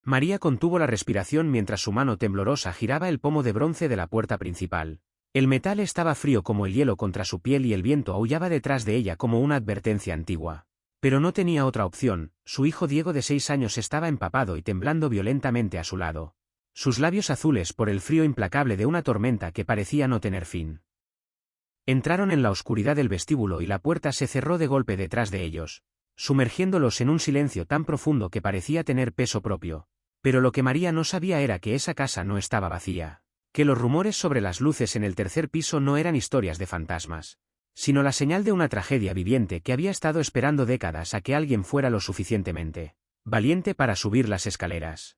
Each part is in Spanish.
María contuvo la respiración mientras su mano temblorosa giraba el pomo de bronce de la puerta principal. El metal estaba frío como el hielo contra su piel y el viento aullaba detrás de ella como una advertencia antigua. Pero no tenía otra opción, su hijo Diego de 6 años estaba empapado y temblando violentamente a su lado. Sus labios azules por el frío implacable de una tormenta que parecía no tener fin. Entraron en la oscuridad del vestíbulo y la puerta se cerró de golpe detrás de ellos, sumergiéndolos en un silencio tan profundo que parecía tener peso propio. Pero lo que María no sabía era que esa casa no estaba vacía, que los rumores sobre las luces en el tercer piso no eran historias de fantasmas, sino la señal de una tragedia viviente que había estado esperando décadas a que alguien fuera lo suficientemente valiente para subir las escaleras.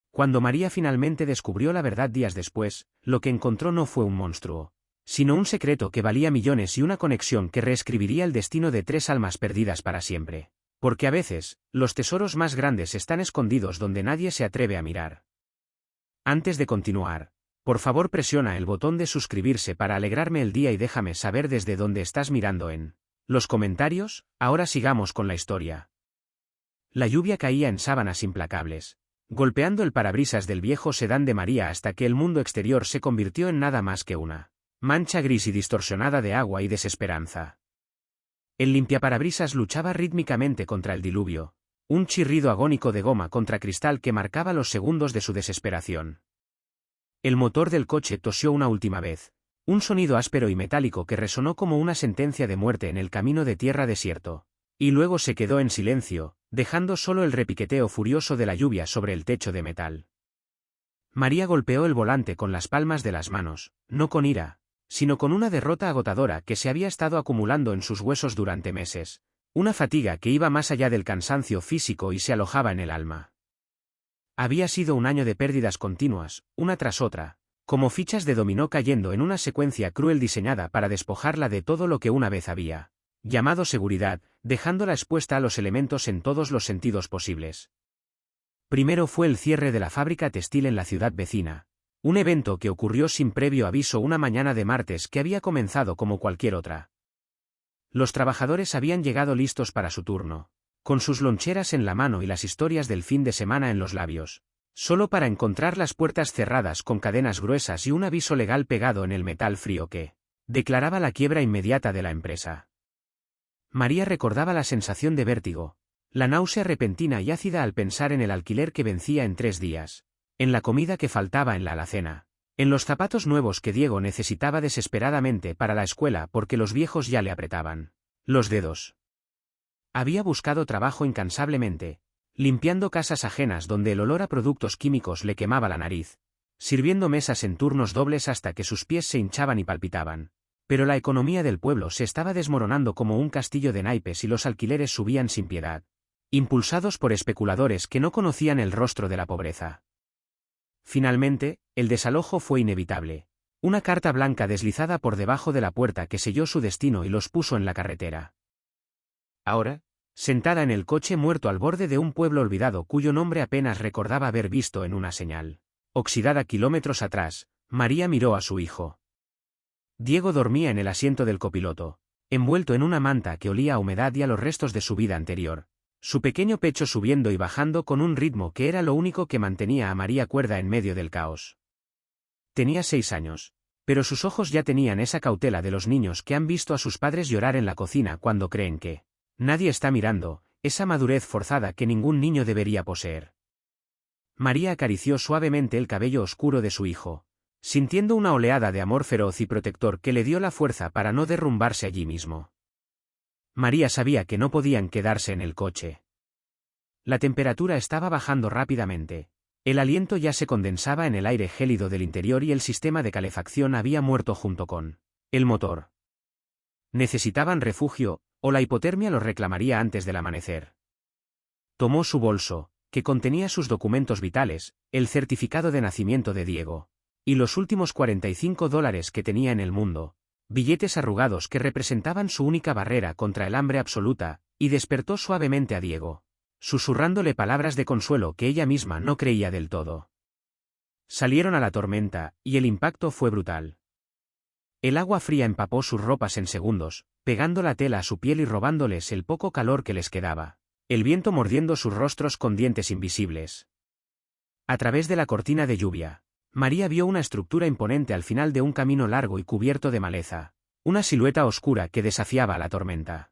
Cuando María finalmente descubrió la verdad días después, lo que encontró no fue un monstruo, sino un secreto que valía millones y una conexión que reescribiría el destino de 3 almas perdidas para siempre. Porque a veces, los tesoros más grandes están escondidos donde nadie se atreve a mirar. Antes de continuar, por favor presiona el botón de suscribirse para alegrarme el día y déjame saber desde dónde estás mirando en los comentarios. Ahora sigamos con la historia. La lluvia caía en sábanas implacables, golpeando el parabrisas del viejo sedán de María hasta que el mundo exterior se convirtió en nada más que una mancha gris y distorsionada de agua y desesperanza. El limpiaparabrisas luchaba rítmicamente contra el diluvio, un chirrido agónico de goma contra cristal que marcaba los segundos de su desesperación. El motor del coche tosió una última vez, un sonido áspero y metálico que resonó como una sentencia de muerte en el camino de tierra desierto, y luego se quedó en silencio, dejando solo el repiqueteo furioso de la lluvia sobre el techo de metal. María golpeó el volante con las palmas de las manos, no con ira, sino con una derrota agotadora que se había estado acumulando en sus huesos durante meses, una fatiga que iba más allá del cansancio físico y se alojaba en el alma. Había sido un año de pérdidas continuas, una tras otra, como fichas de dominó cayendo en una secuencia cruel diseñada para despojarla de todo lo que una vez había llamado seguridad, dejándola expuesta a los elementos en todos los sentidos posibles. Primero fue el cierre de la fábrica textil en la ciudad vecina. Un evento que ocurrió sin previo aviso una mañana de martes que había comenzado como cualquier otra. Los trabajadores habían llegado listos para su turno, con sus loncheras en la mano y las historias del fin de semana en los labios, solo para encontrar las puertas cerradas con cadenas gruesas y un aviso legal pegado en el metal frío que declaraba la quiebra inmediata de la empresa. María recordaba la sensación de vértigo, la náusea repentina y ácida al pensar en el alquiler que vencía en 3 días. En la comida que faltaba en la alacena, en los zapatos nuevos que Diego necesitaba desesperadamente para la escuela porque los viejos ya le apretaban los dedos. Había buscado trabajo incansablemente, limpiando casas ajenas donde el olor a productos químicos le quemaba la nariz, sirviendo mesas en turnos dobles hasta que sus pies se hinchaban y palpitaban. Pero la economía del pueblo se estaba desmoronando como un castillo de naipes y los alquileres subían sin piedad, impulsados por especuladores que no conocían el rostro de la pobreza. Finalmente, el desalojo fue inevitable. Una carta blanca deslizada por debajo de la puerta que selló su destino y los puso en la carretera. Ahora, sentada en el coche muerto al borde de un pueblo olvidado cuyo nombre apenas recordaba haber visto en una señal oxidada kilómetros atrás, María miró a su hijo. Diego dormía en el asiento del copiloto, envuelto en una manta que olía a humedad y a los restos de su vida anterior. Su pequeño pecho subiendo y bajando con un ritmo que era lo único que mantenía a María cuerda en medio del caos. Tenía 6 años, pero sus ojos ya tenían esa cautela de los niños que han visto a sus padres llorar en la cocina cuando creen que nadie está mirando, esa madurez forzada que ningún niño debería poseer. María acarició suavemente el cabello oscuro de su hijo, sintiendo una oleada de amor feroz y protector que le dio la fuerza para no derrumbarse allí mismo. María sabía que no podían quedarse en el coche. La temperatura estaba bajando rápidamente, el aliento ya se condensaba en el aire gélido del interior y el sistema de calefacción había muerto junto con el motor. Necesitaban refugio, o la hipotermia los reclamaría antes del amanecer. Tomó su bolso, que contenía sus documentos vitales, el certificado de nacimiento de Diego, y los últimos $45 que tenía en el mundo. Billetes arrugados que representaban su única barrera contra el hambre absoluta, y despertó suavemente a Diego, susurrándole palabras de consuelo que ella misma no creía del todo. Salieron a la tormenta, y el impacto fue brutal. El agua fría empapó sus ropas en segundos, pegando la tela a su piel y robándoles el poco calor que les quedaba, el viento mordiendo sus rostros con dientes invisibles. A través de la cortina de lluvia, María vio una estructura imponente al final de un camino largo y cubierto de maleza, una silueta oscura que desafiaba la tormenta.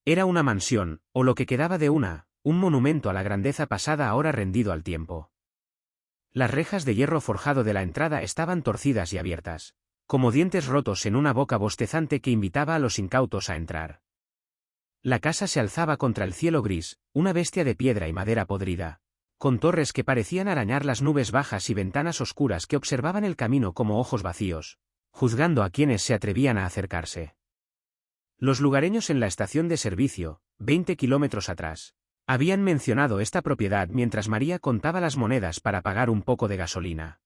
Era una mansión, o lo que quedaba de un monumento a la grandeza pasada ahora rendido al tiempo. Las rejas de hierro forjado de la entrada estaban torcidas y abiertas, como dientes rotos en una boca bostezante que invitaba a los incautos a entrar. La casa se alzaba contra el cielo gris, una bestia de piedra y madera podrida, con torres que parecían arañar las nubes bajas y ventanas oscuras que observaban el camino como ojos vacíos, juzgando a quienes se atrevían a acercarse. Los lugareños en la estación de servicio, 20 kilómetros atrás, habían mencionado esta propiedad mientras María contaba las monedas para pagar un poco de gasolina.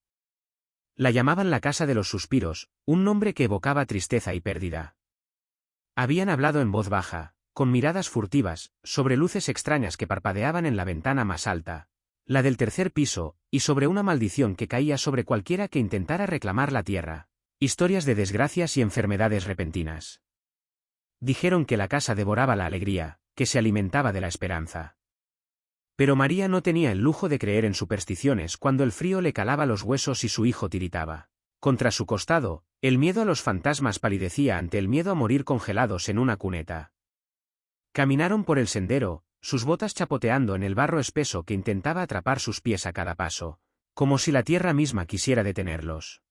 La llamaban la Casa de los Suspiros, un nombre que evocaba tristeza y pérdida. Habían hablado en voz baja, con miradas furtivas, sobre luces extrañas que parpadeaban en la ventana más alta, la del tercer piso, y sobre una maldición que caía sobre cualquiera que intentara reclamar la tierra. Historias de desgracias y enfermedades repentinas. Dijeron que la casa devoraba la alegría, que se alimentaba de la esperanza. Pero María no tenía el lujo de creer en supersticiones cuando el frío le calaba los huesos y su hijo tiritaba. Contra su costado, el miedo a los fantasmas palidecía ante el miedo a morir congelados en una cuneta. Caminaron por el sendero, sus botas chapoteando en el barro espeso que intentaba atrapar sus pies a cada paso, como si la tierra misma quisiera detenerlos.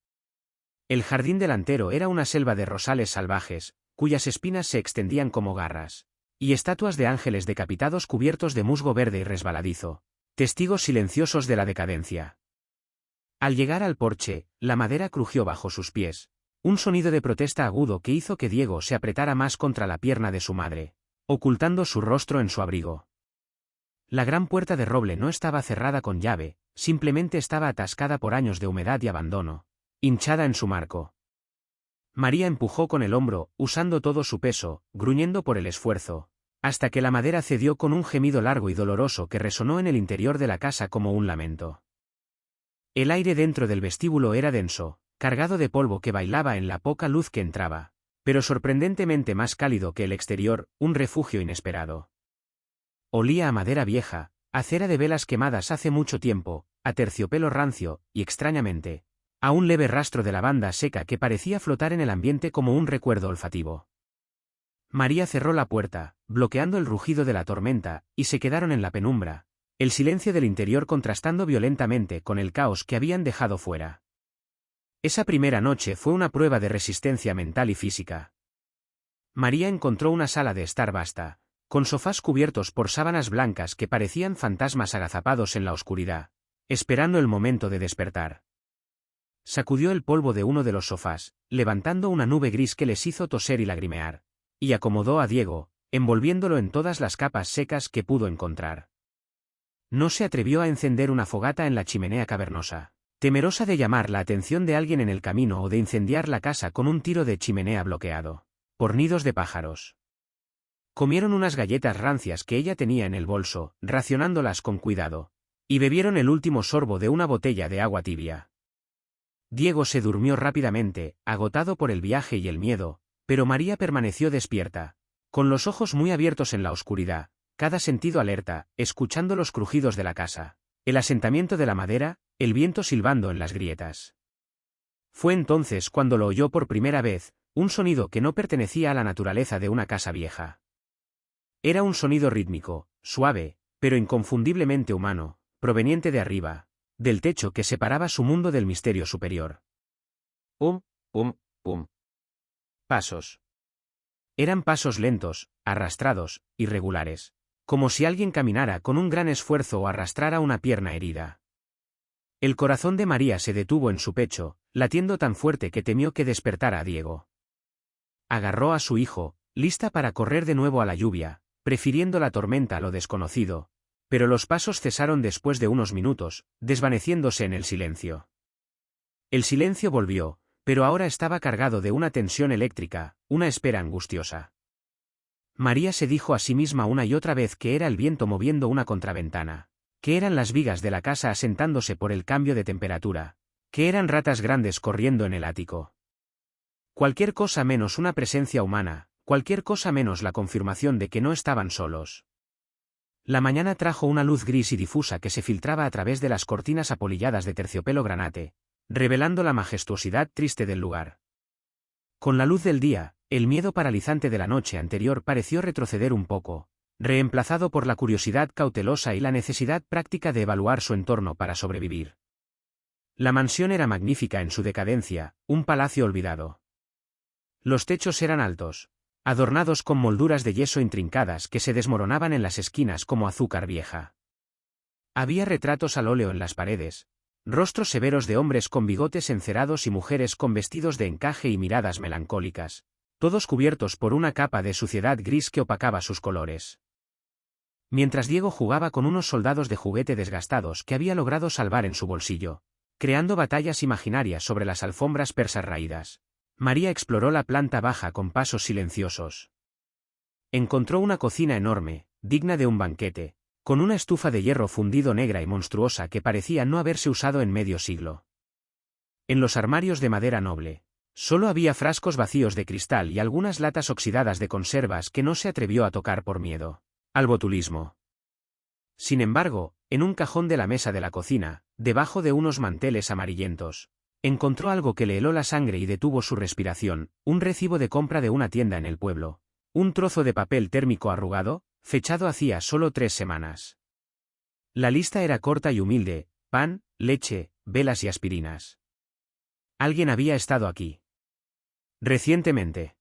El jardín delantero era una selva de rosales salvajes, cuyas espinas se extendían como garras, y estatuas de ángeles decapitados cubiertos de musgo verde y resbaladizo, testigos silenciosos de la decadencia. Al llegar al porche, la madera crujió bajo sus pies, un sonido de protesta agudo que hizo que Diego se apretara más contra la pierna de su madre, ocultando su rostro en su abrigo. La gran puerta de roble no estaba cerrada con llave, simplemente estaba atascada por años de humedad y abandono, hinchada en su marco. María empujó con el hombro, usando todo su peso, gruñendo por el esfuerzo, hasta que la madera cedió con un gemido largo y doloroso que resonó en el interior de la casa como un lamento. El aire dentro del vestíbulo era denso, cargado de polvo que bailaba en la poca luz que entraba, pero sorprendentemente más cálido que el exterior, un refugio inesperado. Olía a madera vieja, a cera de velas quemadas hace mucho tiempo, a terciopelo rancio, y extrañamente, a un leve rastro de lavanda seca que parecía flotar en el ambiente como un recuerdo olfativo. María cerró la puerta, bloqueando el rugido de la tormenta, y se quedaron en la penumbra, el silencio del interior contrastando violentamente con el caos que habían dejado fuera. Esa primera noche fue una prueba de resistencia mental y física. María encontró una sala de estar vasta, con sofás cubiertos por sábanas blancas que parecían fantasmas agazapados en la oscuridad, esperando el momento de despertar. Sacudió el polvo de uno de los sofás, levantando una nube gris que les hizo toser y lagrimear, y acomodó a Diego, envolviéndolo en todas las capas secas que pudo encontrar. No se atrevió a encender una fogata en la chimenea cavernosa, temerosa de llamar la atención de alguien en el camino o de incendiar la casa con un tiro de chimenea bloqueado por nidos de pájaros. Comieron unas galletas rancias que ella tenía en el bolso, racionándolas con cuidado, y bebieron el último sorbo de una botella de agua tibia. Diego se durmió rápidamente, agotado por el viaje y el miedo, pero María permaneció despierta, con los ojos muy abiertos en la oscuridad, cada sentido alerta, escuchando los crujidos de la casa, el asentamiento de la madera, el viento silbando en las grietas. Fue entonces cuando lo oyó por primera vez, un sonido que no pertenecía a la naturaleza de una casa vieja. Era un sonido rítmico, suave, pero inconfundiblemente humano, proveniente de arriba, del techo que separaba su mundo del misterio superior. Pum, pum, pum. Pasos. Eran pasos lentos, arrastrados, irregulares, como si alguien caminara con un gran esfuerzo o arrastrara una pierna herida. El corazón de María se detuvo en su pecho, latiendo tan fuerte que temió que despertara a Diego. Agarró a su hijo, lista para correr de nuevo a la lluvia, prefiriendo la tormenta a lo desconocido, pero los pasos cesaron después de unos minutos, desvaneciéndose en el silencio. El silencio volvió, pero ahora estaba cargado de una tensión eléctrica, una espera angustiosa. María se dijo a sí misma una y otra vez que era el viento moviendo una contraventana, que eran las vigas de la casa asentándose por el cambio de temperatura, que eran ratas grandes corriendo en el ático. Cualquier cosa menos una presencia humana, cualquier cosa menos la confirmación de que no estaban solos. La mañana trajo una luz gris y difusa que se filtraba a través de las cortinas apolilladas de terciopelo granate, revelando la majestuosidad triste del lugar. Con la luz del día, el miedo paralizante de la noche anterior pareció retroceder un poco, reemplazado por la curiosidad cautelosa y la necesidad práctica de evaluar su entorno para sobrevivir. La mansión era magnífica en su decadencia, un palacio olvidado. Los techos eran altos, adornados con molduras de yeso intrincadas que se desmoronaban en las esquinas como azúcar vieja. Había retratos al óleo en las paredes, rostros severos de hombres con bigotes encerados y mujeres con vestidos de encaje y miradas melancólicas, todos cubiertos por una capa de suciedad gris que opacaba sus colores. Mientras Diego jugaba con unos soldados de juguete desgastados que había logrado salvar en su bolsillo, creando batallas imaginarias sobre las alfombras persas raídas, María exploró la planta baja con pasos silenciosos. Encontró una cocina enorme, digna de un banquete, con una estufa de hierro fundido negra y monstruosa que parecía no haberse usado en medio siglo. En los armarios de madera noble, solo había frascos vacíos de cristal y algunas latas oxidadas de conservas que no se atrevió a tocar por miedo al botulismo. Sin embargo, en un cajón de la mesa de la cocina, debajo de unos manteles amarillentos, encontró algo que le heló la sangre y detuvo su respiración, un recibo de compra de una tienda en el pueblo, un trozo de papel térmico arrugado, fechado hacía solo 3 semanas. La lista era corta y humilde: pan, leche, velas y aspirinas. Alguien había estado aquí recientemente.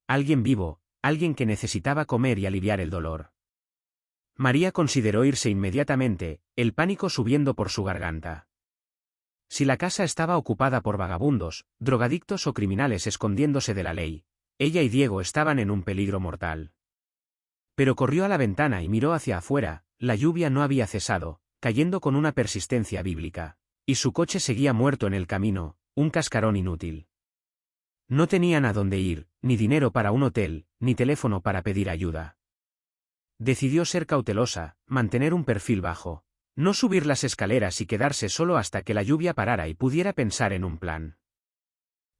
Alguien vivo, alguien que necesitaba comer y aliviar el dolor. María consideró irse inmediatamente, el pánico subiendo por su garganta. Si la casa estaba ocupada por vagabundos, drogadictos o criminales escondiéndose de la ley, ella y Diego estaban en un peligro mortal. Pero corrió a la ventana y miró hacia afuera. La lluvia no había cesado, cayendo con una persistencia bíblica, y su coche seguía muerto en el camino, un cascarón inútil. No tenían a dónde ir, ni dinero para un hotel, ni teléfono para pedir ayuda. Decidió ser cautelosa, mantener un perfil bajo, no subir las escaleras y quedarse solo hasta que la lluvia parara y pudiera pensar en un plan.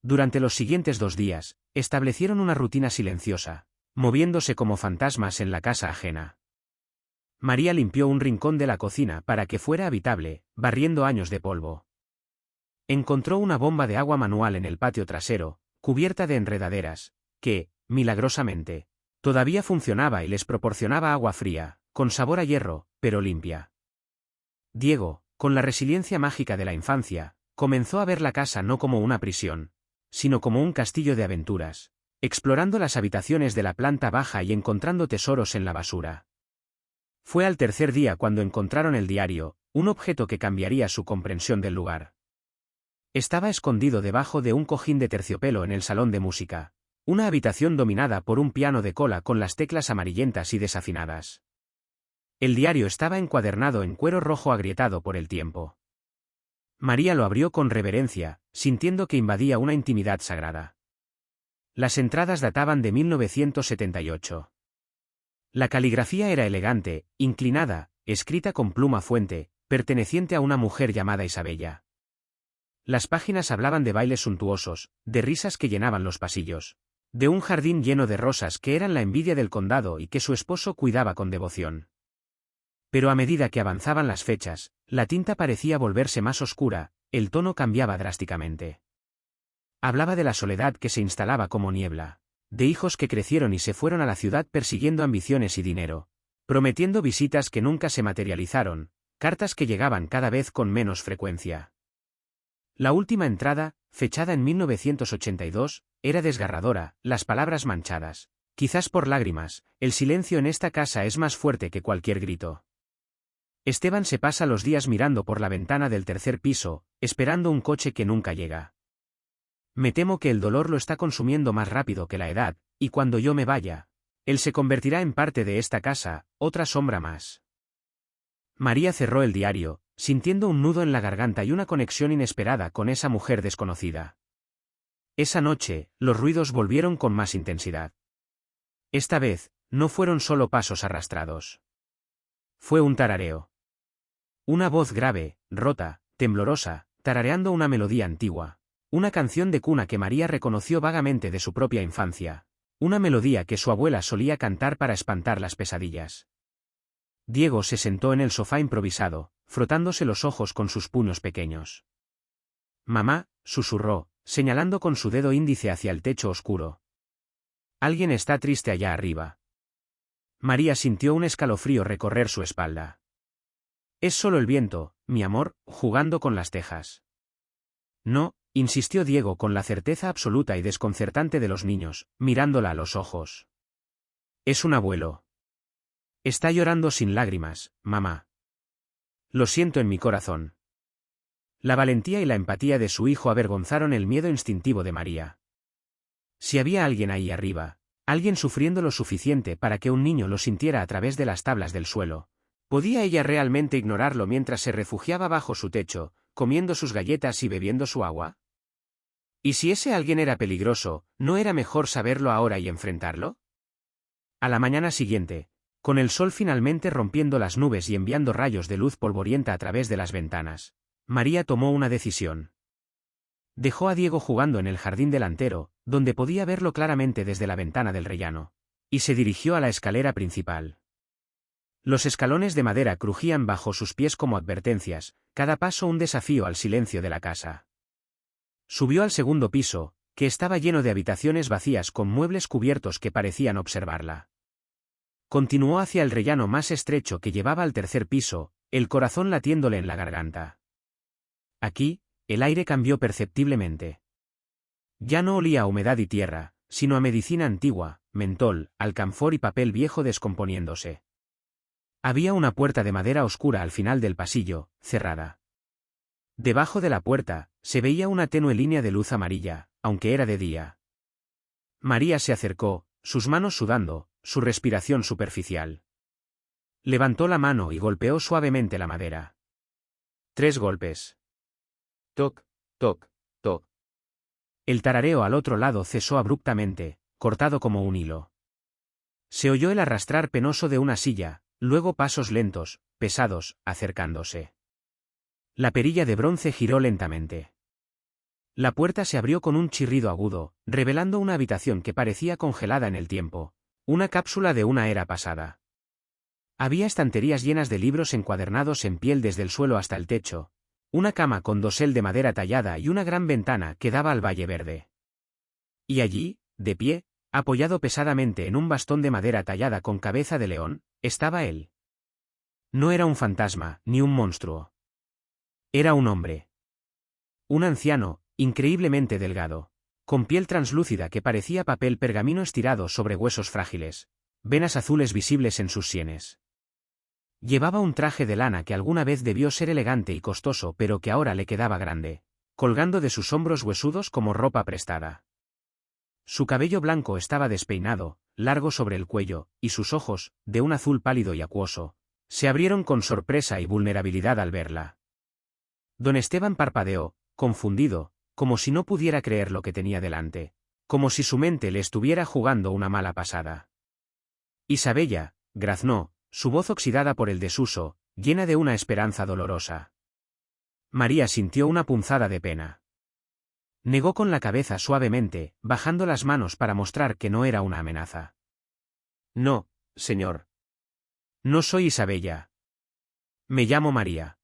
Durante los siguientes 2 días, establecieron una rutina silenciosa, moviéndose como fantasmas en la casa ajena. María limpió un rincón de la cocina para que fuera habitable, barriendo años de polvo. Encontró una bomba de agua manual en el patio trasero, cubierta de enredaderas, que, milagrosamente, todavía funcionaba y les proporcionaba agua fría, con sabor a hierro, pero limpia. Diego, con la resiliencia mágica de la infancia, comenzó a ver la casa no como una prisión, sino como un castillo de aventuras, explorando las habitaciones de la planta baja y encontrando tesoros en la basura. Fue al tercer día cuando encontraron el diario, un objeto que cambiaría su comprensión del lugar. Estaba escondido debajo de un cojín de terciopelo en el salón de música, una habitación dominada por un piano de cola con las teclas amarillentas y desafinadas. El diario estaba encuadernado en cuero rojo agrietado por el tiempo. María lo abrió con reverencia, sintiendo que invadía una intimidad sagrada. Las entradas databan de 1978. La caligrafía era elegante, inclinada, escrita con pluma fuente, perteneciente a una mujer llamada Isabella. Las páginas hablaban de bailes suntuosos, de risas que llenaban los pasillos, de un jardín lleno de rosas que eran la envidia del condado y que su esposo cuidaba con devoción. Pero a medida que avanzaban las fechas, la tinta parecía volverse más oscura, el tono cambiaba drásticamente. Hablaba de la soledad que se instalaba como niebla, de hijos que crecieron y se fueron a la ciudad persiguiendo ambiciones y dinero, prometiendo visitas que nunca se materializaron, cartas que llegaban cada vez con menos frecuencia. La última entrada, fechada en 1982, era desgarradora, las palabras manchadas. Quizás por lágrimas, el silencio en esta casa es más fuerte que cualquier grito. Esteban se pasa los días mirando por la ventana del tercer piso, esperando un coche que nunca llega. Me temo que el dolor lo está consumiendo más rápido que la edad, y cuando yo me vaya, él se convertirá en parte de esta casa, otra sombra más. María cerró el diario, sintiendo un nudo en la garganta y una conexión inesperada con esa mujer desconocida. Esa noche, los ruidos volvieron con más intensidad. Esta vez, no fueron solo pasos arrastrados. Fue un tarareo. Una voz grave, rota, temblorosa, tarareando una melodía antigua. Una canción de cuna que María reconoció vagamente de su propia infancia. Una melodía que su abuela solía cantar para espantar las pesadillas. Diego se sentó en el sofá improvisado, frotándose los ojos con sus puños pequeños. Mamá, susurró, señalando con su dedo índice hacia el techo oscuro. Alguien está triste allá arriba. María sintió un escalofrío recorrer su espalda. Es solo el viento, mi amor, jugando con las tejas. No, insistió Diego con la certeza absoluta y desconcertante de los niños, mirándola a los ojos. Es un abuelo. Está llorando sin lágrimas, mamá. Lo siento en mi corazón. La valentía y la empatía de su hijo avergonzaron el miedo instintivo de María. Si había alguien ahí arriba, alguien sufriendo lo suficiente para que un niño lo sintiera a través de las tablas del suelo, ¿podía ella realmente ignorarlo mientras se refugiaba bajo su techo, comiendo sus galletas y bebiendo su agua? ¿Y si ese alguien era peligroso, no era mejor saberlo ahora y enfrentarlo? A la mañana siguiente, con el sol finalmente rompiendo las nubes y enviando rayos de luz polvorienta a través de las ventanas, María tomó una decisión. Dejó a Diego jugando en el jardín delantero, donde podía verlo claramente desde la ventana del rellano, y se dirigió a la escalera principal. Los escalones de madera crujían bajo sus pies como advertencias, cada paso un desafío al silencio de la casa. Subió al segundo piso, que estaba lleno de habitaciones vacías con muebles cubiertos que parecían observarla. Continuó hacia el rellano más estrecho que llevaba al tercer piso, el corazón latiéndole en la garganta. Aquí, el aire cambió perceptiblemente. Ya no olía a humedad y tierra, sino a medicina antigua, mentol, alcanfor y papel viejo descomponiéndose. Había una puerta de madera oscura al final del pasillo, cerrada. Debajo de la puerta, se veía una tenue línea de luz amarilla, aunque era de día. María se acercó, sus manos sudando, su respiración superficial. Levantó la mano y golpeó suavemente la madera. 3 golpes. Toc, toc, toc. El tarareo al otro lado cesó abruptamente, cortado como un hilo. Se oyó el arrastrar penoso de una silla, luego pasos lentos, pesados, acercándose. La perilla de bronce giró lentamente. La puerta se abrió con un chirrido agudo, revelando una habitación que parecía congelada en el tiempo, una cápsula de una era pasada. Había estanterías llenas de libros encuadernados en piel desde el suelo hasta el techo, una cama con dosel de madera tallada y una gran ventana que daba al valle verde. Y allí, de pie, apoyado pesadamente en un bastón de madera tallada con cabeza de león, estaba él. No era un fantasma, ni un monstruo. Era un hombre. Un anciano, increíblemente delgado, con piel translúcida que parecía papel pergamino estirado sobre huesos frágiles, venas azules visibles en sus sienes. Llevaba un traje de lana que alguna vez debió ser elegante y costoso pero que ahora le quedaba grande, colgando de sus hombros huesudos como ropa prestada. Su cabello blanco estaba despeinado, largo sobre el cuello, y sus ojos, de un azul pálido y acuoso, se abrieron con sorpresa y vulnerabilidad al verla. Don Esteban parpadeó, confundido, como si no pudiera creer lo que tenía delante, como si su mente le estuviera jugando una mala pasada. Isabella, graznó, su voz oxidada por el desuso, llena de una esperanza dolorosa. María sintió una punzada de pena. Negó con la cabeza suavemente, bajando las manos para mostrar que no era una amenaza. No, señor. No soy Isabella. Me llamo María.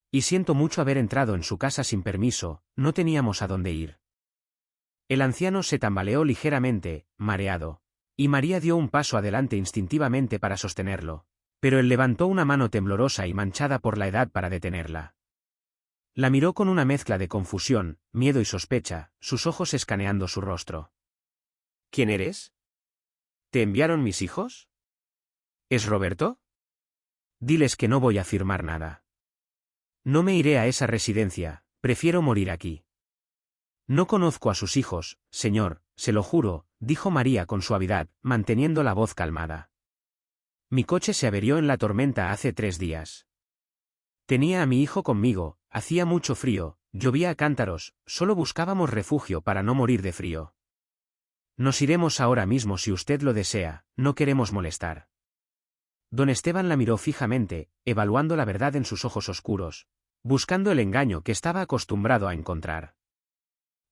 Y siento mucho haber entrado en su casa sin permiso, no teníamos a dónde ir. El anciano se tambaleó ligeramente, mareado, y María dio un paso adelante instintivamente para sostenerlo, pero él levantó una mano temblorosa y manchada por la edad para detenerla. La miró con una mezcla de confusión, miedo y sospecha, sus ojos escaneando su rostro. ¿Quién eres? ¿Te enviaron mis hijos? ¿Es Roberto? Diles que no voy a firmar nada. No me iré a esa residencia, prefiero morir aquí. No conozco a sus hijos, señor, se lo juro, dijo María con suavidad, manteniendo la voz calmada. Mi coche se averió en la tormenta hace 3 días. Tenía a mi hijo conmigo, hacía mucho frío, llovía a cántaros, solo buscábamos refugio para no morir de frío. Nos iremos ahora mismo si usted lo desea, no queremos molestar. Don Esteban la miró fijamente, evaluando la verdad en sus ojos oscuros, buscando el engaño que estaba acostumbrado a encontrar.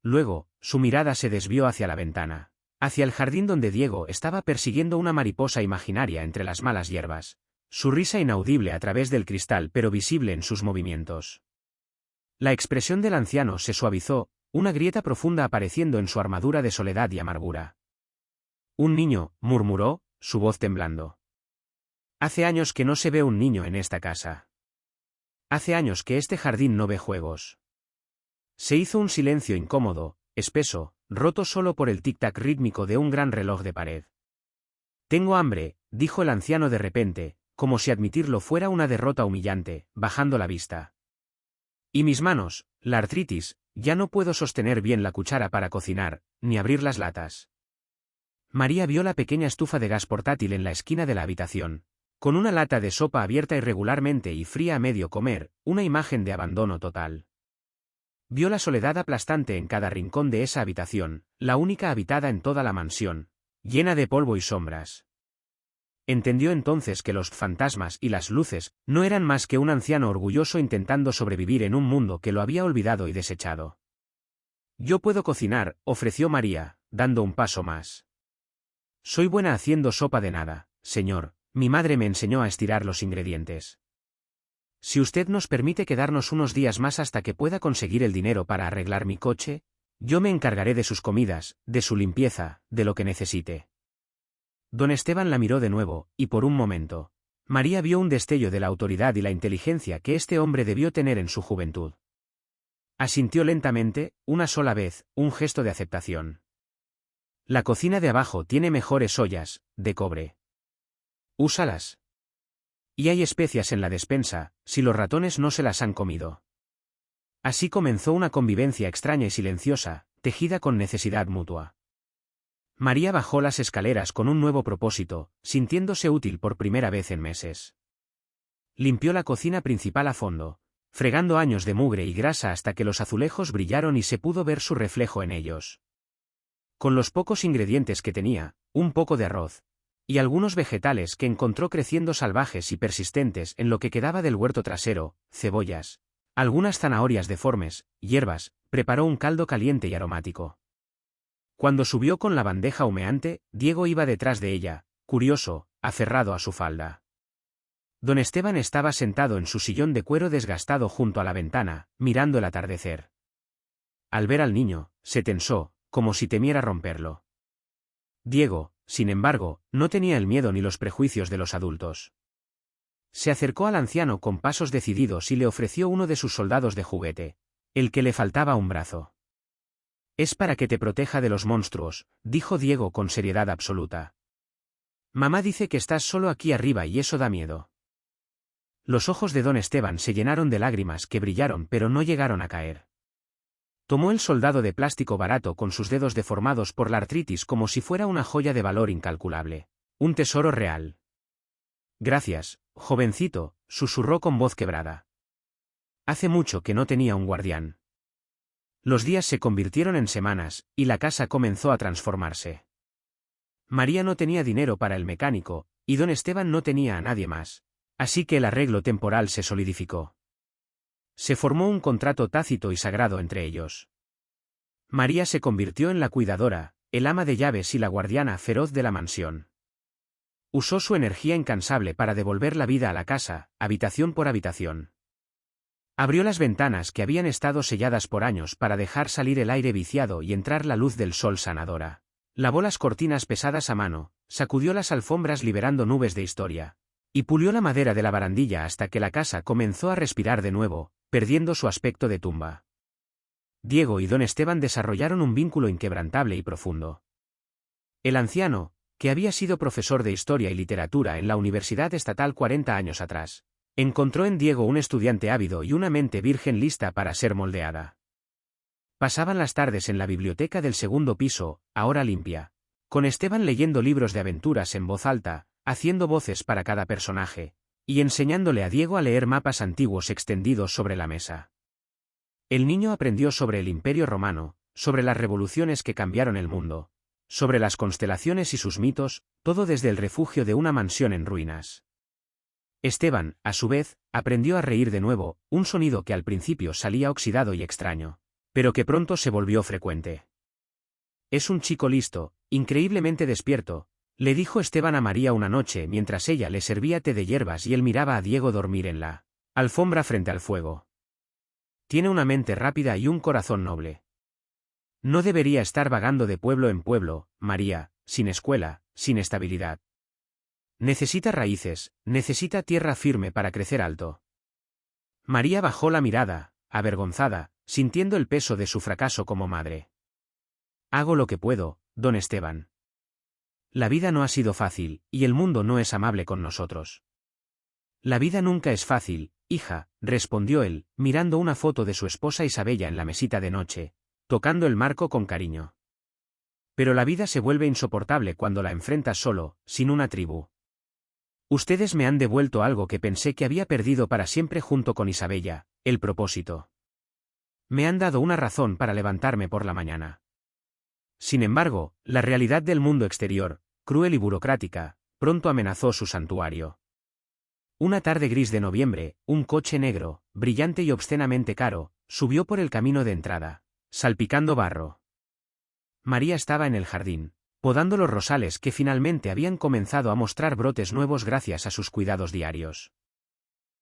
Luego, su mirada se desvió hacia la ventana, hacia el jardín donde Diego estaba persiguiendo una mariposa imaginaria entre las malas hierbas, Su risa inaudible a través del cristal pero visible en sus movimientos. La expresión del anciano se suavizó, una grieta profunda apareciendo en su armadura de soledad y amargura. «Un niño», murmuró, su voz temblando. «Hace años que no se ve un niño en esta casa. Hace años que este jardín no ve juegos». Se hizo un silencio incómodo, espeso, roto solo por el tic-tac rítmico de un gran reloj de pared. «Tengo hambre», dijo el anciano de repente, como si admitirlo fuera una derrota humillante, bajando la vista. «Y mis manos, la artritis, ya no puedo sostener bien la cuchara para cocinar, ni abrir las latas». María vio la pequeña estufa de gas portátil en la esquina de la habitación, con una lata de sopa abierta irregularmente y fría a medio comer, una imagen de abandono total. Vio la soledad aplastante en cada rincón de esa habitación, la única habitada en toda la mansión, llena de polvo y sombras. Entendió entonces que los fantasmas y las luces no eran más que un anciano orgulloso intentando sobrevivir en un mundo que lo había olvidado y desechado. «Yo puedo cocinar», ofreció María, dando un paso más. «Soy buena haciendo sopa de nada, señor, mi madre me enseñó a estirar los ingredientes. Si usted nos permite quedarnos unos días más hasta que pueda conseguir el dinero para arreglar mi coche, yo me encargaré de sus comidas, de su limpieza, de lo que necesite». Don Esteban la miró de nuevo, y por un momento, María vio un destello de la autoridad y la inteligencia que este hombre debió tener en su juventud. Asintió lentamente, una sola vez, un gesto de aceptación. «La cocina de abajo tiene mejores ollas, de cobre. Úsalas. Y hay especias en la despensa, si los ratones no se las han comido». Así comenzó una convivencia extraña y silenciosa, tejida con necesidad mutua. María bajó las escaleras con un nuevo propósito, sintiéndose útil por primera vez en meses. Limpió la cocina principal a fondo, fregando años de mugre y grasa hasta que los azulejos brillaron y se pudo ver su reflejo en ellos. Con los pocos ingredientes que tenía, un poco de arroz, y algunos vegetales que encontró creciendo salvajes y persistentes en lo que quedaba del huerto trasero, cebollas, algunas zanahorias deformes, hierbas, preparó un caldo caliente y aromático. Cuando subió con la bandeja humeante, Diego iba detrás de ella, curioso, aferrado a su falda. Don Esteban estaba sentado en su sillón de cuero desgastado junto a la ventana, mirando el atardecer. Al ver al niño, se tensó, como si temiera romperlo. Diego, sin embargo, no tenía el miedo ni los prejuicios de los adultos. Se acercó al anciano con pasos decididos y le ofreció uno de sus soldados de juguete, el que le faltaba un brazo. «Es para que te proteja de los monstruos», dijo Diego con seriedad absoluta. «Mamá dice que estás solo aquí arriba y eso da miedo». Los ojos de don Esteban se llenaron de lágrimas que brillaron pero no llegaron a caer. Tomó el soldado de plástico barato con sus dedos deformados por la artritis como si fuera una joya de valor incalculable. Un tesoro real. «Gracias, jovencito», susurró con voz quebrada. Hace mucho que no tenía un guardián. Los días se convirtieron en semanas, y la casa comenzó a transformarse. María no tenía dinero para el mecánico, y don Esteban no tenía a nadie más, así que el arreglo temporal se solidificó. Se formó un contrato tácito y sagrado entre ellos. María se convirtió en la cuidadora, el ama de llaves y la guardiana feroz de la mansión. Usó su energía incansable para devolver la vida a la casa, habitación por habitación. Abrió las ventanas que habían estado selladas por años para dejar salir el aire viciado y entrar la luz del sol sanadora. Lavó las cortinas pesadas a mano, sacudió las alfombras liberando nubes de historia, y pulió la madera de la barandilla hasta que la casa comenzó a respirar de nuevo, perdiendo su aspecto de tumba. Diego y don Esteban desarrollaron un vínculo inquebrantable y profundo. El anciano, que había sido profesor de historia y literatura en la Universidad Estatal 40 años atrás, encontró en Diego un estudiante ávido y una mente virgen lista para ser moldeada. Pasaban las tardes en la biblioteca del segundo piso, ahora limpia, con Esteban leyendo libros de aventuras en voz alta, haciendo voces para cada personaje, y enseñándole a Diego a leer mapas antiguos extendidos sobre la mesa. El niño aprendió sobre el Imperio Romano, sobre las revoluciones que cambiaron el mundo, sobre las constelaciones y sus mitos, todo desde el refugio de una mansión en ruinas. Esteban, a su vez, aprendió a reír de nuevo, un sonido que al principio salía oxidado y extraño, pero que pronto se volvió frecuente. «Es un chico listo, increíblemente despierto», Le dijo Esteban a María una noche mientras ella le servía té de hierbas y él miraba a Diego dormir en la alfombra frente al fuego. Tiene una mente rápida y un corazón noble. No debería estar vagando de pueblo en pueblo, María, sin escuela, sin estabilidad. Necesita raíces, necesita tierra firme para crecer alto. María bajó la mirada, avergonzada, sintiendo el peso de su fracaso como madre. Hago lo que puedo, don Esteban. La vida no ha sido fácil, y el mundo no es amable con nosotros. La vida nunca es fácil, hija, respondió él, mirando una foto de su esposa Isabella en la mesita de noche, tocando el marco con cariño. Pero la vida se vuelve insoportable cuando la enfrentas solo, sin una tribu. Ustedes me han devuelto algo que pensé que había perdido para siempre junto con Isabella, el propósito. Me han dado una razón para levantarme por la mañana. Sin embargo, la realidad del mundo exterior, cruel y burocrática, pronto amenazó su santuario. Una tarde gris de noviembre, un coche negro, brillante y obscenamente caro, subió por el camino de entrada, salpicando barro. María estaba en el jardín, podando los rosales que finalmente habían comenzado a mostrar brotes nuevos gracias a sus cuidados diarios.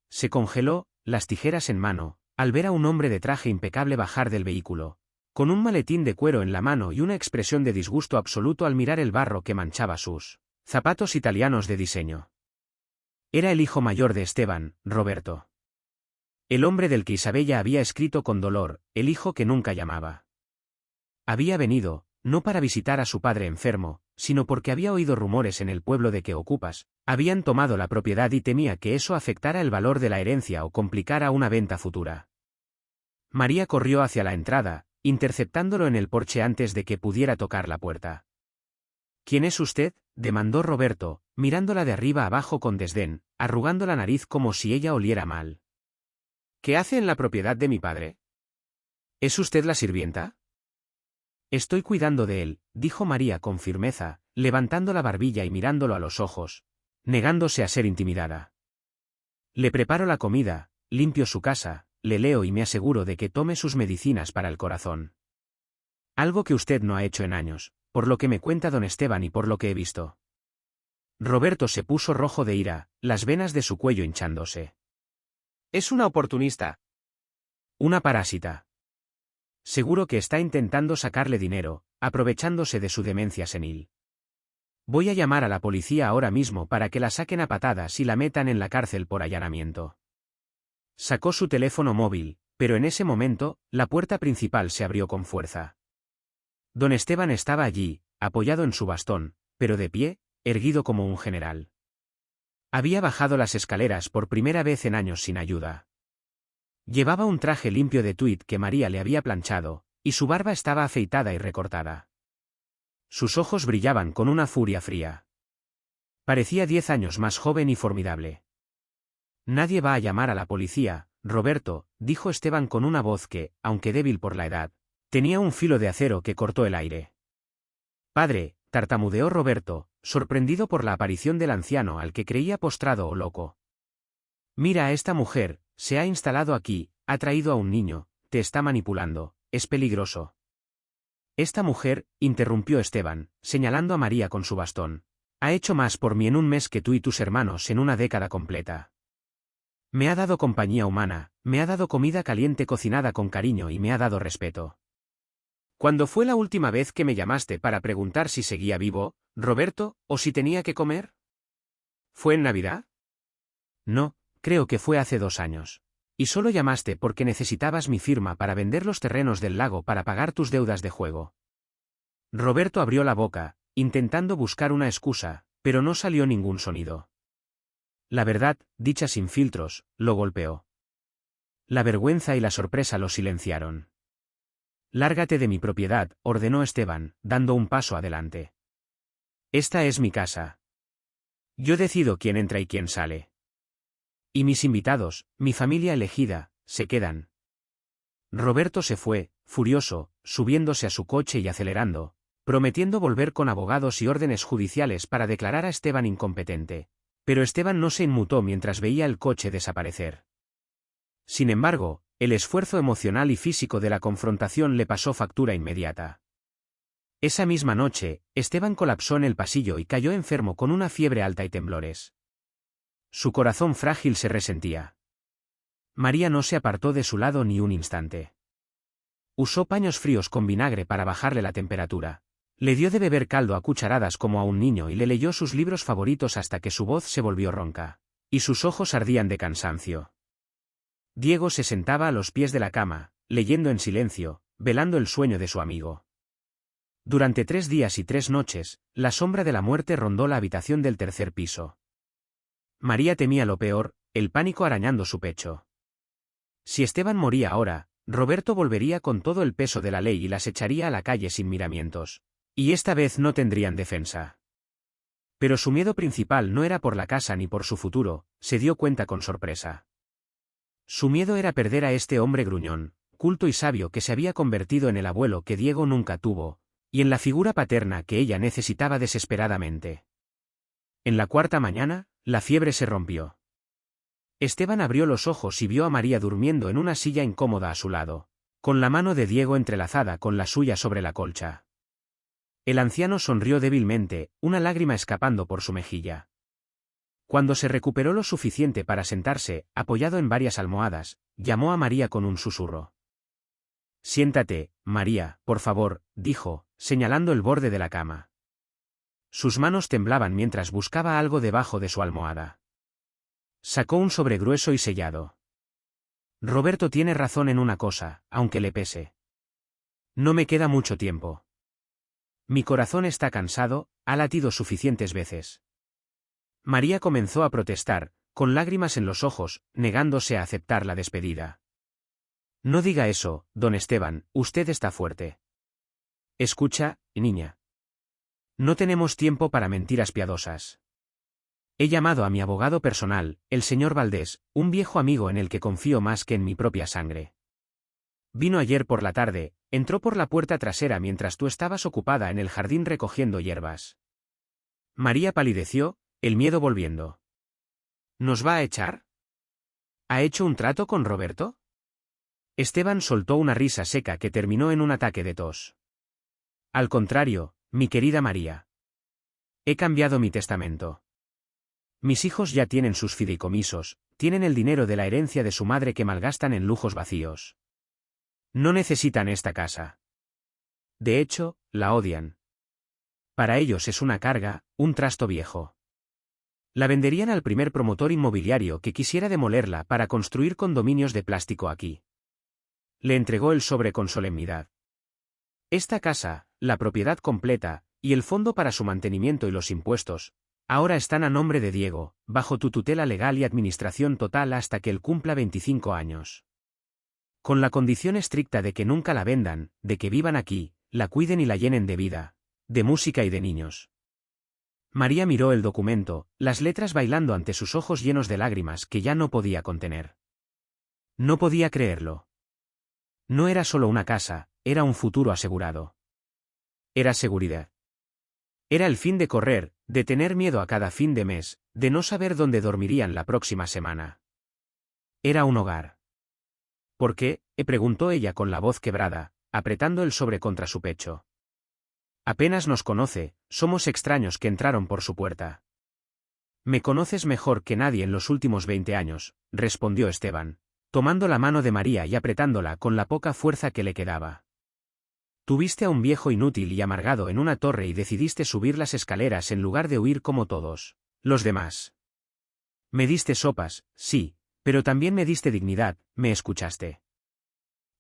Se congeló, las tijeras en mano, al ver a un hombre de traje impecable bajar del vehículo, con un maletín de cuero en la mano y una expresión de disgusto absoluto al mirar el barro que manchaba sus zapatos italianos de diseño. Era el hijo mayor de Esteban, Roberto. El hombre del que Isabella había escrito con dolor, el hijo que nunca llamaba. Había venido, no para visitar a su padre enfermo, sino porque había oído rumores en el pueblo de que ocupas habían tomado la propiedad y temía que eso afectara el valor de la herencia o complicara una venta futura. María corrió hacia la entrada, interceptándolo en el porche antes de que pudiera tocar la puerta. ¿Quién es usted?, demandó Roberto, mirándola de arriba abajo con desdén, arrugando la nariz como si ella oliera mal. ¿Qué hace en la propiedad de mi padre? ¿Es usted la sirvienta? Estoy cuidando de él, dijo María con firmeza, levantando la barbilla y mirándolo a los ojos, negándose a ser intimidada. Le preparo la comida, limpio su casa, le leo y me aseguro de que tome sus medicinas para el corazón. Algo que usted no ha hecho en años, por lo que me cuenta don Esteban y por lo que he visto. Roberto se puso rojo de ira, las venas de su cuello hinchándose. Es una oportunista. Una parásita. Seguro que está intentando sacarle dinero, aprovechándose de su demencia senil. Voy a llamar a la policía ahora mismo para que la saquen a patadas y la metan en la cárcel por allanamiento. Sacó su teléfono móvil, pero en ese momento, la puerta principal se abrió con fuerza. Don Esteban estaba allí, apoyado en su bastón, pero de pie, erguido como un general. Había bajado las escaleras por primera vez en años sin ayuda. Llevaba un traje limpio de tuit que María le había planchado, y su barba estaba afeitada y recortada. Sus ojos brillaban con una furia fría. Parecía 10 años más joven y formidable. Nadie va a llamar a la policía, Roberto, dijo Esteban con una voz que, aunque débil por la edad, tenía un filo de acero que cortó el aire. Padre, tartamudeó Roberto, sorprendido por la aparición del anciano al que creía postrado o loco. Mira a esta mujer, se ha instalado aquí, ha traído a un niño, te está manipulando, es peligroso. Esta mujer, interrumpió Esteban, señalando a María con su bastón, ha hecho más por mí en un mes que tú y tus hermanos en una década completa. Me ha dado compañía humana, me ha dado comida caliente cocinada con cariño y me ha dado respeto. ¿Cuándo fue la última vez que me llamaste para preguntar si seguía vivo, Roberto, o si tenía que comer? ¿Fue en Navidad? No, creo que fue hace 2 años. Y solo llamaste porque necesitabas mi firma para vender los terrenos del lago para pagar tus deudas de juego. Roberto abrió la boca, intentando buscar una excusa, pero no salió ningún sonido. La verdad, dicha sin filtros, lo golpeó. La vergüenza y la sorpresa lo silenciaron. Lárgate de mi propiedad, ordenó Esteban, dando un paso adelante. Esta es mi casa. Yo decido quién entra y quién sale. Y mis invitados, mi familia elegida, se quedan. Roberto se fue, furioso, subiéndose a su coche y acelerando, prometiendo volver con abogados y órdenes judiciales para declarar a Esteban incompetente. Pero Esteban no se inmutó mientras veía el coche desaparecer. Sin embargo, el esfuerzo emocional y físico de la confrontación le pasó factura inmediata. Esa misma noche, Esteban colapsó en el pasillo y cayó enfermo con una fiebre alta y temblores. Su corazón frágil se resentía. María no se apartó de su lado ni un instante. Usó paños fríos con vinagre para bajarle la temperatura. Le dio de beber caldo a cucharadas como a un niño y le leyó sus libros favoritos hasta que su voz se volvió ronca. Y sus ojos ardían de cansancio. Diego se sentaba a los pies de la cama, leyendo en silencio, velando el sueño de su amigo. Durante 3 días y 3 noches, la sombra de la muerte rondó la habitación del tercer piso. María temía lo peor, el pánico arañando su pecho. Si Esteban moría ahora, Roberto volvería con todo el peso de la ley y las echaría a la calle sin miramientos. Y esta vez no tendrían defensa. Pero su miedo principal no era por la casa ni por su futuro, se dio cuenta con sorpresa. Su miedo era perder a este hombre gruñón, culto y sabio que se había convertido en el abuelo que Diego nunca tuvo, y en la figura paterna que ella necesitaba desesperadamente. En la cuarta mañana, la fiebre se rompió. Esteban abrió los ojos y vio a María durmiendo en una silla incómoda a su lado, con la mano de Diego entrelazada con la suya sobre la colcha. El anciano sonrió débilmente, una lágrima escapando por su mejilla. Cuando se recuperó lo suficiente para sentarse, apoyado en varias almohadas, llamó a María con un susurro. «Siéntate, María, por favor», dijo, señalando el borde de la cama. Sus manos temblaban mientras buscaba algo debajo de su almohada. Sacó un sobre grueso y sellado. «Roberto tiene razón en una cosa, aunque le pese. No me queda mucho tiempo. Mi corazón está cansado, ha latido suficientes veces». María comenzó a protestar, con lágrimas en los ojos, negándose a aceptar la despedida. «No diga eso, don Esteban, usted está fuerte. Escucha, niña. No tenemos tiempo para mentiras piadosas. He llamado a mi abogado personal, el señor Valdés, un viejo amigo en el que confío más que en mi propia sangre. Vino ayer por la tarde, entró por la puerta trasera mientras tú estabas ocupada en el jardín recogiendo hierbas». María palideció, el miedo volviendo. «¿Nos va a echar? ¿Ha hecho un trato con Roberto?». Esteban soltó una risa seca que terminó en un ataque de tos. «Al contrario, mi querida María. He cambiado mi testamento. Mis hijos ya tienen sus fideicomisos, tienen el dinero de la herencia de su madre que malgastan en lujos vacíos. No necesitan esta casa. De hecho, la odian. Para ellos es una carga, un trasto viejo. La venderían al primer promotor inmobiliario que quisiera demolerla para construir condominios de plástico aquí». Le entregó el sobre con solemnidad. «Esta casa, la propiedad completa, y el fondo para su mantenimiento y los impuestos, ahora están a nombre de Diego, bajo tu tutela legal y administración total hasta que él cumpla 25 años. Con la condición estricta de que nunca la vendan, de que vivan aquí, la cuiden y la llenen de vida, de música y de niños». María miró el documento, las letras bailando ante sus ojos llenos de lágrimas que ya no podía contener. No podía creerlo. No era solo una casa, era un futuro asegurado. Era seguridad. Era el fin de correr, de tener miedo a cada fin de mes, de no saber dónde dormirían la próxima semana. Era un hogar. «¿Por qué?», preguntó ella con la voz quebrada, apretando el sobre contra su pecho. «Apenas nos conoce, somos extraños que entraron por su puerta». «Me conoces mejor que nadie en los últimos 20 años», respondió Esteban, tomando la mano de María y apretándola con la poca fuerza que le quedaba. «Tuviste a un viejo inútil y amargado en una torre y decidiste subir las escaleras en lugar de huir como todos los demás. Me diste sopas, sí, pero también me diste dignidad, me escuchaste.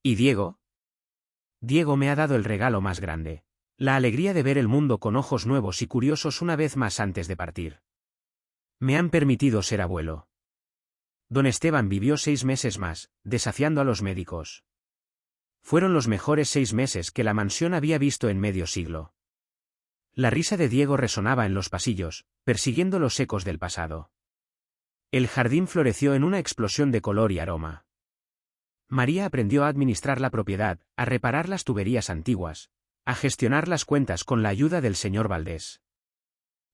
¿Y Diego? Diego me ha dado el regalo más grande, la alegría de ver el mundo con ojos nuevos y curiosos una vez más antes de partir. Me han permitido ser abuelo». Don Esteban vivió 6 meses más, desafiando a los médicos. Fueron los mejores 6 meses que la mansión había visto en medio siglo. La risa de Diego resonaba en los pasillos, persiguiendo los ecos del pasado. El jardín floreció en una explosión de color y aroma. María aprendió a administrar la propiedad, a reparar las tuberías antiguas, a gestionar las cuentas con la ayuda del señor Valdés.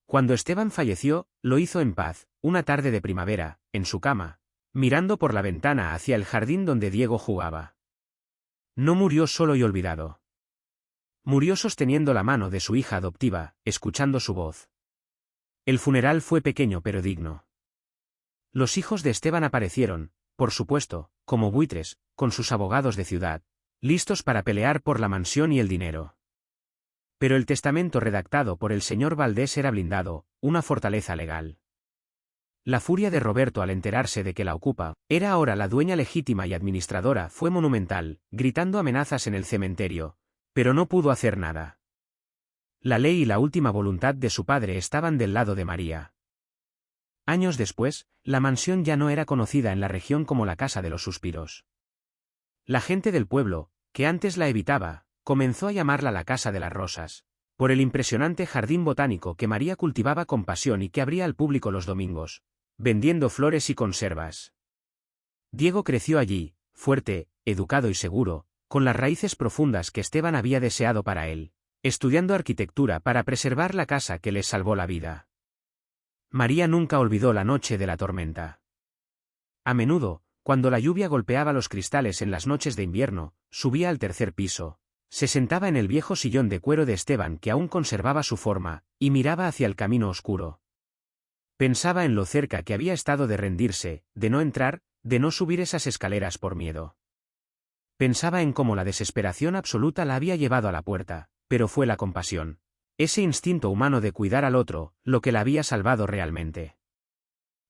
Cuando Esteban falleció, lo hizo en paz, una tarde de primavera, en su cama, mirando por la ventana hacia el jardín donde Diego jugaba. No murió solo y olvidado. Murió sosteniendo la mano de su hija adoptiva, escuchando su voz. El funeral fue pequeño pero digno. Los hijos de Esteban aparecieron, por supuesto, como buitres, con sus abogados de ciudad, listos para pelear por la mansión y el dinero. Pero el testamento redactado por el señor Valdés era blindado, una fortaleza legal. La furia de Roberto al enterarse de que la ocupa, era ahora la dueña legítima y administradora, fue monumental, gritando amenazas en el cementerio, pero no pudo hacer nada. La ley y la última voluntad de su padre estaban del lado de María. Años después, la mansión ya no era conocida en la región como la Casa de los Suspiros. La gente del pueblo, que antes la evitaba, comenzó a llamarla la Casa de las Rosas, por el impresionante jardín botánico que María cultivaba con pasión y que abría al público los domingos, vendiendo flores y conservas. Diego creció allí, fuerte, educado y seguro, con las raíces profundas que Esteban había deseado para él, estudiando arquitectura para preservar la casa que les salvó la vida. María nunca olvidó la noche de la tormenta. A menudo, cuando la lluvia golpeaba los cristales en las noches de invierno, subía al tercer piso, se sentaba en el viejo sillón de cuero de Esteban que aún conservaba su forma, y miraba hacia el camino oscuro. Pensaba en lo cerca que había estado de rendirse, de no entrar, de no subir esas escaleras por miedo. Pensaba en cómo la desesperación absoluta la había llevado a la puerta, pero fue la compasión, ese instinto humano de cuidar al otro, lo que la había salvado realmente.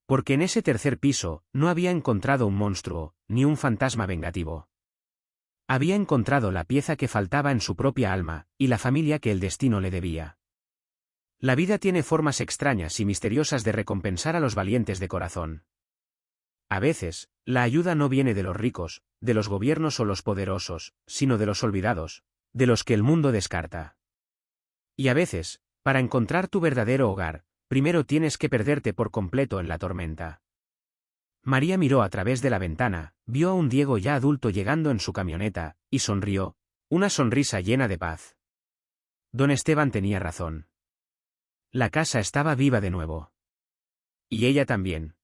Porque en ese tercer piso, no había encontrado un monstruo, ni un fantasma vengativo. Había encontrado la pieza que faltaba en su propia alma, y la familia que el destino le debía. La vida tiene formas extrañas y misteriosas de recompensar a los valientes de corazón. A veces, la ayuda no viene de los ricos, de los gobiernos o los poderosos, sino de los olvidados, de los que el mundo descarta. Y a veces, para encontrar tu verdadero hogar, primero tienes que perderte por completo en la tormenta. María miró a través de la ventana, vio a un Diego ya adulto llegando en su camioneta, y sonrió, una sonrisa llena de paz. Don Esteban tenía razón. La casa estaba viva de nuevo. Y ella también.